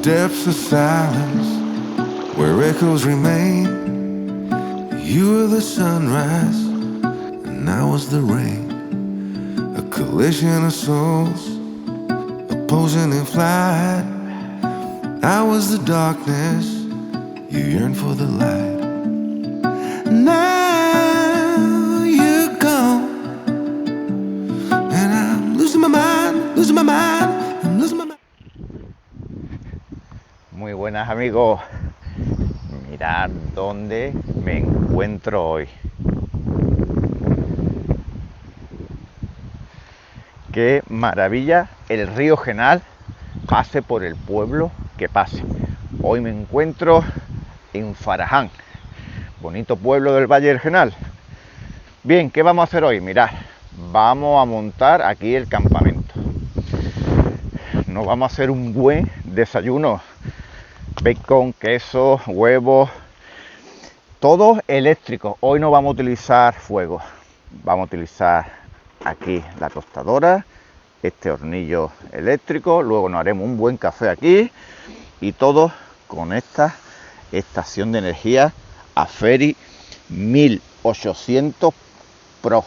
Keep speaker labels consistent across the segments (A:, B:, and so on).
A: depths of silence where echoes remain. You were the sunrise and I was the rain. A collision of souls opposing in flight. I was the darkness, you yearned for the light. Now you're gone and I'm losing my mind, losing my mind, I'm losing my mind.
B: Muy buenas amigos, mirad dónde me encuentro hoy. Qué maravilla el río Genal, pase por el pueblo que pase. Hoy me encuentro en Faraján, bonito pueblo del Valle del Genal. Bien, ¿qué vamos a hacer hoy? Mirad, vamos a montar aquí el campamento. Nos vamos a hacer un buen desayuno. Bacon, queso, huevos, todo eléctrico. Hoy no vamos a utilizar fuego. Vamos a utilizar aquí la tostadora, este hornillo eléctrico. Luego nos haremos un buen café aquí. Y todo con esta estación de energía Aferi 1800 Pro.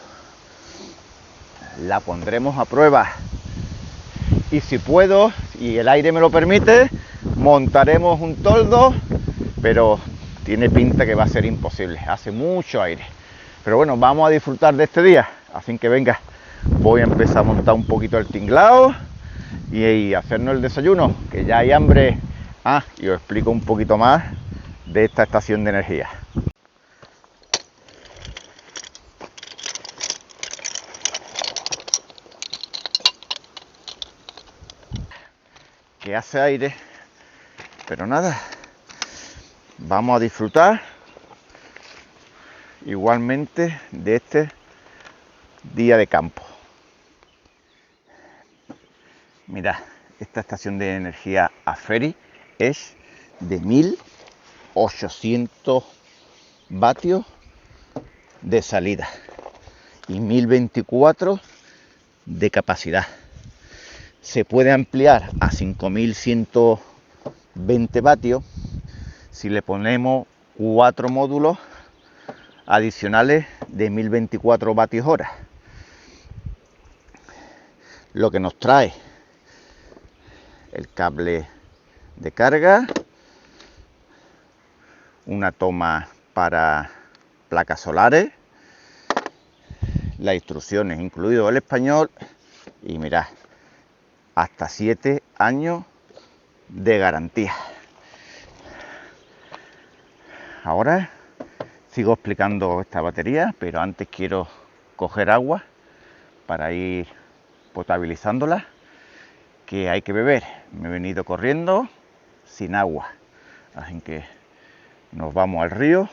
B: La pondremos a prueba. Y si puedo, y el aire me lo permite, montaremos un toldo, pero tiene pinta que va a ser imposible, hace mucho aire. Pero bueno, vamos a disfrutar de este día, así que venga, voy a empezar a montar un poquito el tinglado y hacernos el desayuno, que ya hay hambre. Y os explico un poquito más de esta estación de energía. Que hace aire, pero nada, vamos a disfrutar igualmente de este día de campo. Mirad, esta estación de energía Aferi es de 1800 vatios de salida y 1024 de capacidad. Se puede ampliar a 5120 vatios si le ponemos 4 módulos adicionales de 1024 vatios hora. Lo que nos trae el cable de carga, una toma para placas solares, las instrucciones, incluido el español, y mirad, hasta 7 años de garantía. Ahora sigo explicando esta batería, pero antes quiero coger agua para ir potabilizándola, que hay que beber. Me he venido corriendo sin agua, así que nos vamos al río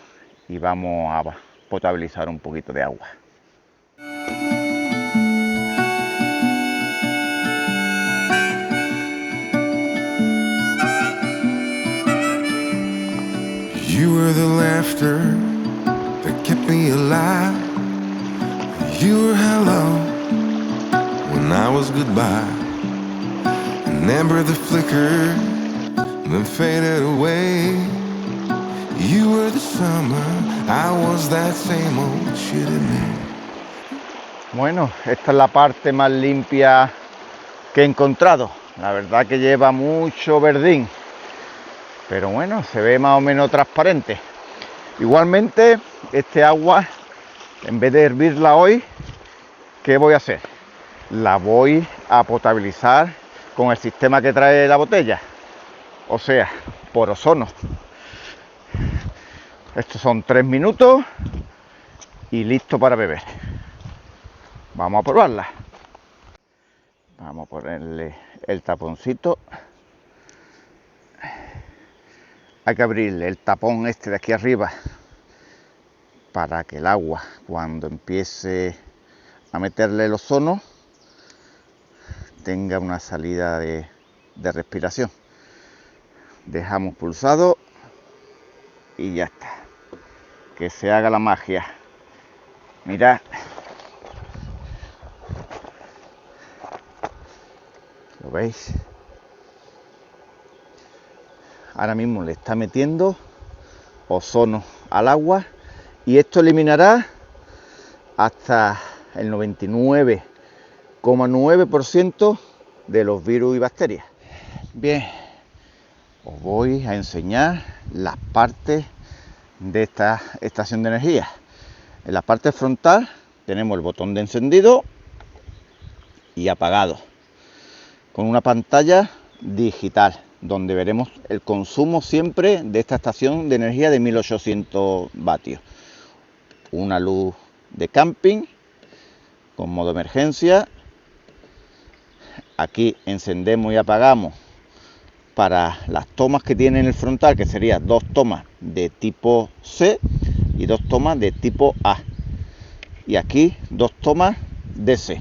B: y vamos a potabilizar un poquito de agua.
A: You were the laughter that kept me alive. You were hello when I was goodbye. An ember that flickered and then faded away. You were the summer, I was that same old shit in me.
B: Bueno, esta es la parte más limpia que he encontrado. La verdad que lleva mucho verdín, pero bueno, se ve más o menos transparente. Igualmente, este agua, en vez de hervirla hoy, ¿qué voy a hacer? La voy a potabilizar con el sistema que trae la botella, o sea, por ozono. Estos son 3 minutos y listo para beber. Vamos a probarla. Vamos a ponerle el taponcito. Hay que abrirle el tapón este de aquí arriba para que el agua, cuando empiece a meterle el ozono, tenga una salida de respiración. Dejamos pulsado y ya está. Que se haga la magia. Mirad. ¿Lo veis? ahora mismo le está metiendo ozono al agua y esto eliminará hasta el 99,9% de los virus y bacterias. Bien, os voy a enseñar las partes de esta estación de energía. En la parte frontal tenemos el botón de encendido y apagado, con una pantalla digital donde veremos el consumo siempre de esta estación de energía de 1800 vatios. Una luz de camping con modo emergencia. Aquí encendemos y apagamos para las tomas que tiene en el frontal, que serían 2 tomas de tipo C y 2 tomas de tipo A. Y aquí 2 tomas de C.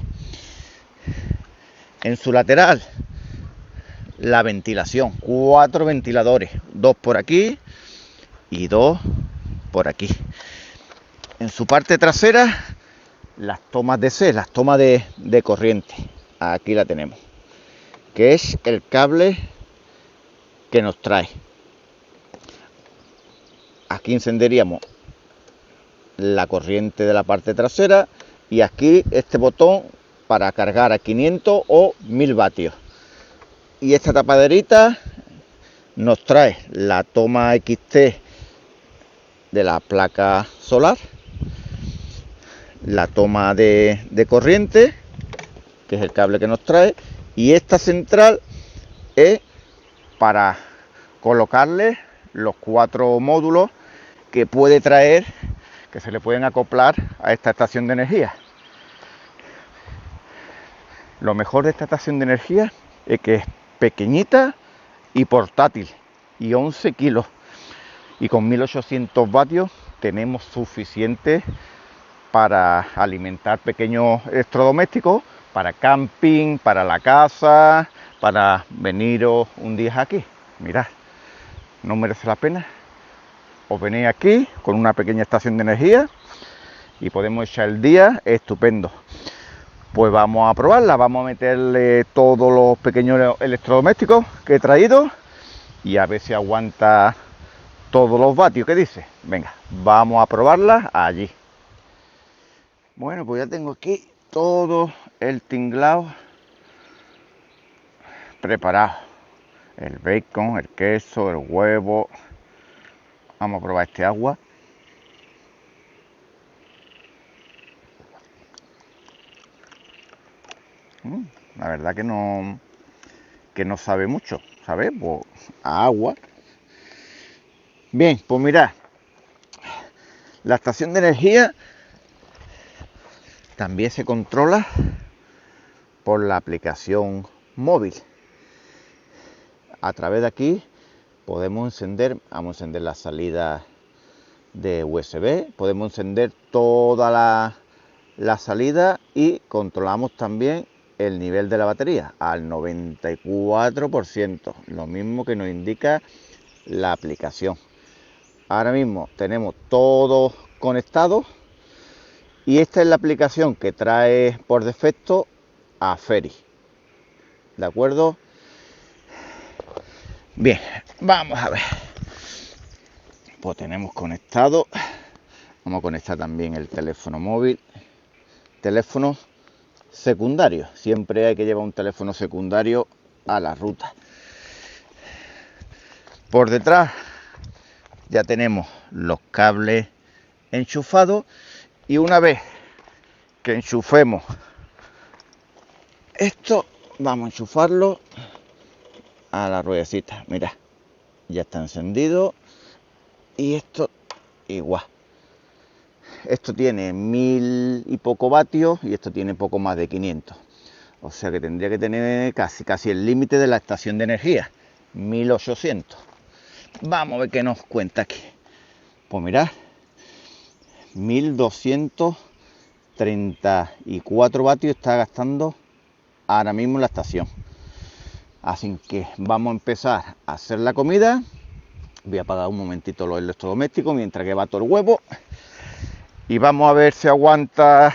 B: En su lateral, la ventilación, 4 ventiladores, 2 por aquí y 2 por aquí. En su parte trasera, las tomas de C, las tomas de corriente. Aquí la tenemos, que es el cable que nos trae. Aquí encenderíamos la corriente de la parte trasera y aquí este botón para cargar a 500 o 1000 vatios. Y esta tapaderita nos trae la toma XT de la placa solar, la toma de corriente, que es el cable que nos trae, y esta central es para colocarle los 4 módulos que puede traer, que se le pueden acoplar a esta estación de energía. Lo mejor de esta estación de energía es que es pequeñita y portátil, y 11 kilos, y con 1800 vatios tenemos suficiente para alimentar pequeños electrodomésticos, para camping, para la casa, para veniros un día aquí. Mirad, no merece la pena. Os venís aquí con una pequeña estación de energía y podemos echar el día estupendo. Pues vamos a probarla, vamos a meterle todos los pequeños electrodomésticos que he traído y a ver si aguanta todos los vatios que dice. Venga, vamos a probarla allí. Bueno, pues ya tengo aquí todo el tinglado preparado. El bacon, el queso, el huevo. Vamos a probar este agua. La verdad que no sabe mucho, ¿sabes? Pues a agua. Bien, pues mirad, la estación de energía también se controla por la aplicación móvil. A través de aquí podemos encender, vamos a encender la salida de USB, podemos encender toda la salida y controlamos también el nivel de la batería al 94%, lo mismo que nos indica la aplicación. Ahora mismo tenemos todo conectado y esta es la aplicación que trae por defecto a Ferry, ¿de acuerdo? Bien, vamos a ver. Pues tenemos conectado, vamos a conectar también el teléfono móvil, teléfono secundario, siempre hay que llevar un teléfono secundario a la ruta. Por detrás ya tenemos los cables enchufados y una vez que enchufemos esto, vamos a enchufarlo a la ruedecita. Mira, ya está encendido y esto igual. Esto tiene 1000 y poco vatios y esto tiene poco más de 500. O sea que tendría que tener casi el límite de la estación de energía, 1800. Vamos a ver qué nos cuenta aquí. Pues mirad, 1234 vatios está gastando ahora mismo la estación. Así que vamos a empezar a hacer la comida. Voy a apagar un momentito los electrodomésticos mientras que bato el huevo. Y vamos a ver si aguanta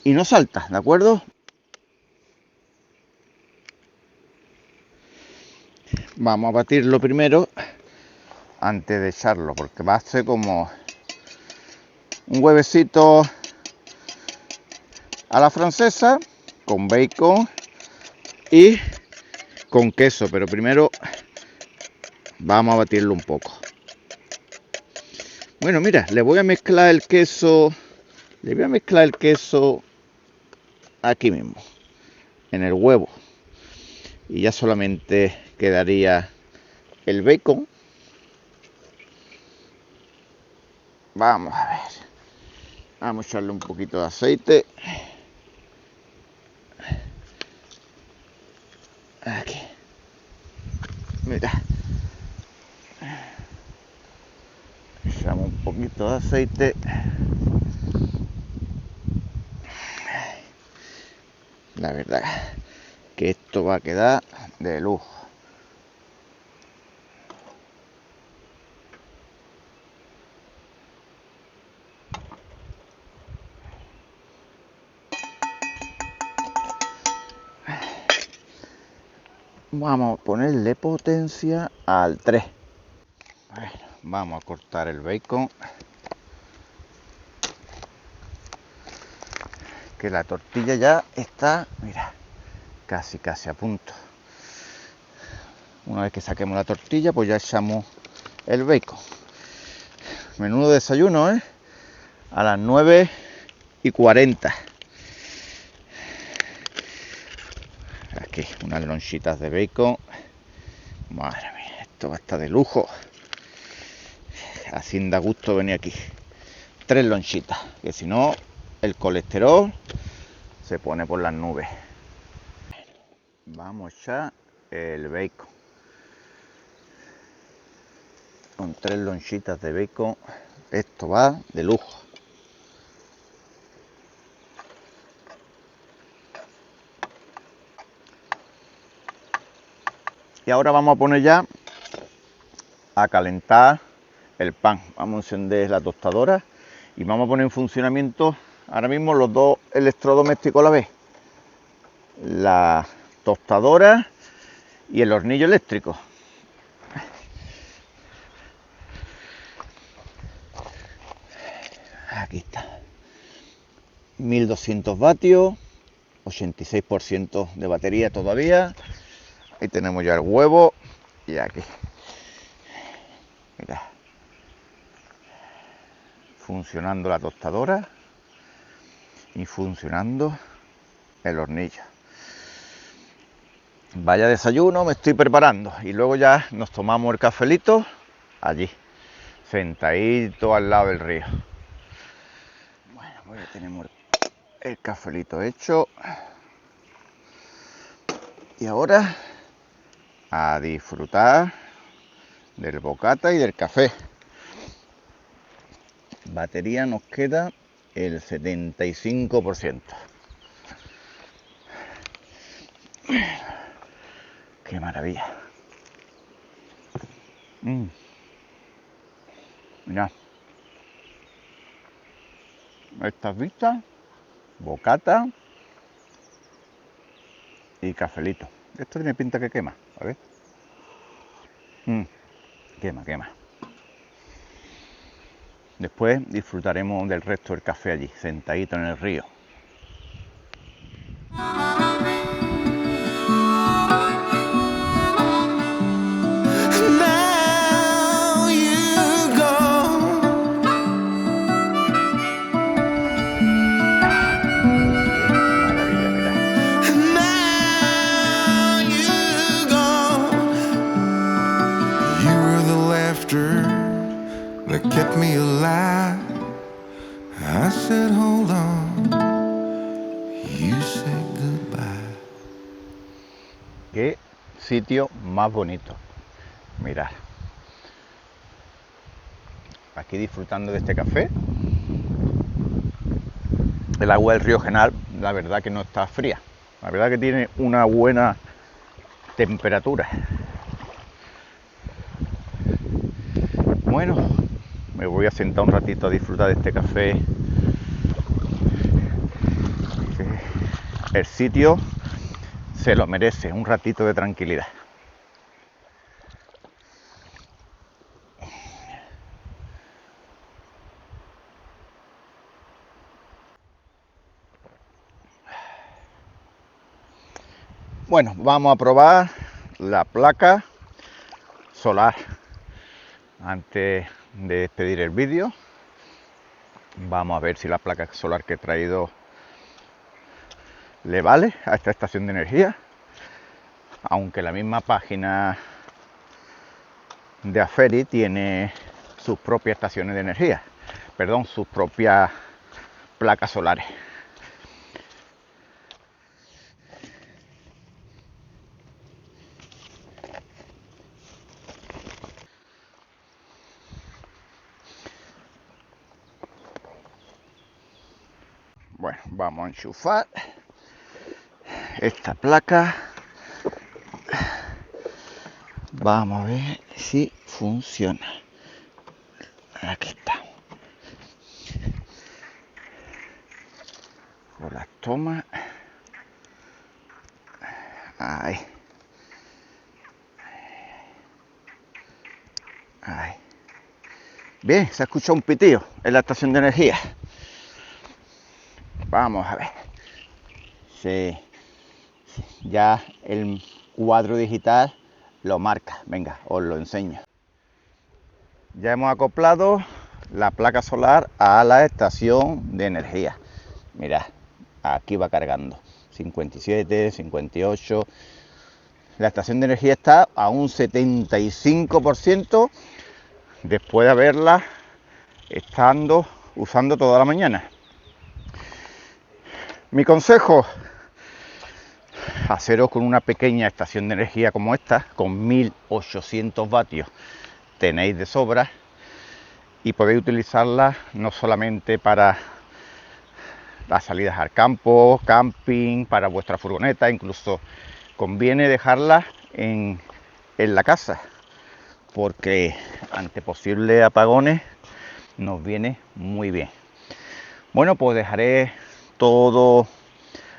B: y no salta, ¿de acuerdo? Vamos a batirlo primero antes de echarlo, porque va a ser como un huevecito a la francesa con bacon y con queso, pero primero vamos a batirlo un poco. Bueno, mira, le voy a mezclar el queso, aquí mismo, en el huevo, y ya solamente quedaría el bacon. Vamos a ver, vamos a echarle un poquito de aceite. Aquí, mira, echamos un poquito de aceite. La verdad que esto va a quedar de lujo. Vamos a ponerle potencia al 3. Bueno, vamos a cortar el bacon, que la tortilla ya está, mira, casi a punto. Una vez que saquemos la tortilla, pues ya echamos el bacon. Menudo desayuno, ¿eh? A las 9:40. Aquí, unas lonchitas de bacon. Madre mía, esto va a estar de lujo. Así da gusto venir aquí. 3 lonchitas, que si no, el colesterol se pone por las nubes. Vamos a echar el bacon. Con 3 lonchitas de bacon, esto va de lujo. Y ahora vamos a poner ya a calentar el pan. Vamos a encender la tostadora y vamos a poner en funcionamiento ahora mismo los 2 electrodomésticos a la vez. La tostadora y el hornillo eléctrico. Aquí está. 1200 vatios, 86% de batería todavía. Ahí tenemos ya el huevo y aquí. Mira. Funcionando la tostadora y funcionando el hornillo. Vaya desayuno me estoy preparando y luego ya nos tomamos el cafelito allí, sentadito al lado del río. Bueno, pues ya tenemos el cafelito hecho y ahora a disfrutar del bocata y del café. Batería nos queda el 75%. ¡Qué maravilla! Mirad. Estas vistas, bocata y cafelito. Esto tiene pinta que quema, a ver. Quema. Después disfrutaremos del resto del café allí, sentadito en el río.
A: That kept me alive. I said, hold on. You said goodbye.
B: Qué sitio más bonito. Mirad. Aquí disfrutando de este café. El agua del río Genal, la verdad que no está fría. La verdad que tiene una buena temperatura. Bueno, me voy a sentar un ratito a disfrutar de este café. El sitio se lo merece, un ratito de tranquilidad. Bueno, vamos a probar la placa solar. Antes de despedir el vídeo, vamos a ver si la placa solar que he traído le vale a esta estación de energía. Aunque la misma página de Aferi tiene sus propias estaciones de energía, perdón, sus propias placas solares. Bueno, vamos a enchufar esta placa. Vamos a ver si funciona. Aquí está. Por las tomas. Ahí. Ahí. Bien, se ha escuchado un pitido en la estación de energía. Vamos a ver. Sí. Ya el cuadro digital lo marca. Venga, os lo enseño. Ya hemos acoplado la placa solar a la estación de energía. Mirad, aquí va cargando. 57, 58. La estación de energía está a un 75% después de haberla usando toda la mañana. Mi consejo: haceros con una pequeña estación de energía como esta, con 1800 vatios tenéis de sobra, y podéis utilizarla no solamente para las salidas al campo, camping, para vuestra furgoneta. Incluso conviene dejarla en la casa, porque ante posibles apagones nos viene muy bien. Bueno, pues dejaré todos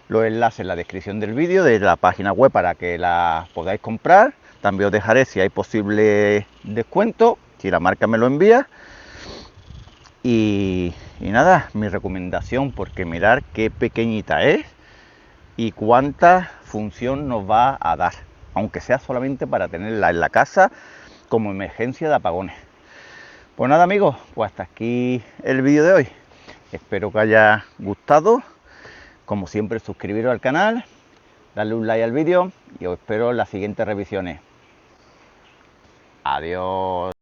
B: los enlaces en la descripción del vídeo de la página web para que la podáis comprar. También os dejaré si hay posible descuento, si la marca me lo envía. Y nada, mi recomendación, porque mirar qué pequeñita es y cuánta función nos va a dar, aunque sea solamente para tenerla en la casa como emergencia de apagones. Pues nada, amigos, pues hasta aquí el vídeo de hoy. Espero que haya gustado. Como siempre, suscribiros al canal, darle un like al vídeo y os espero en las siguientes revisiones. Adiós.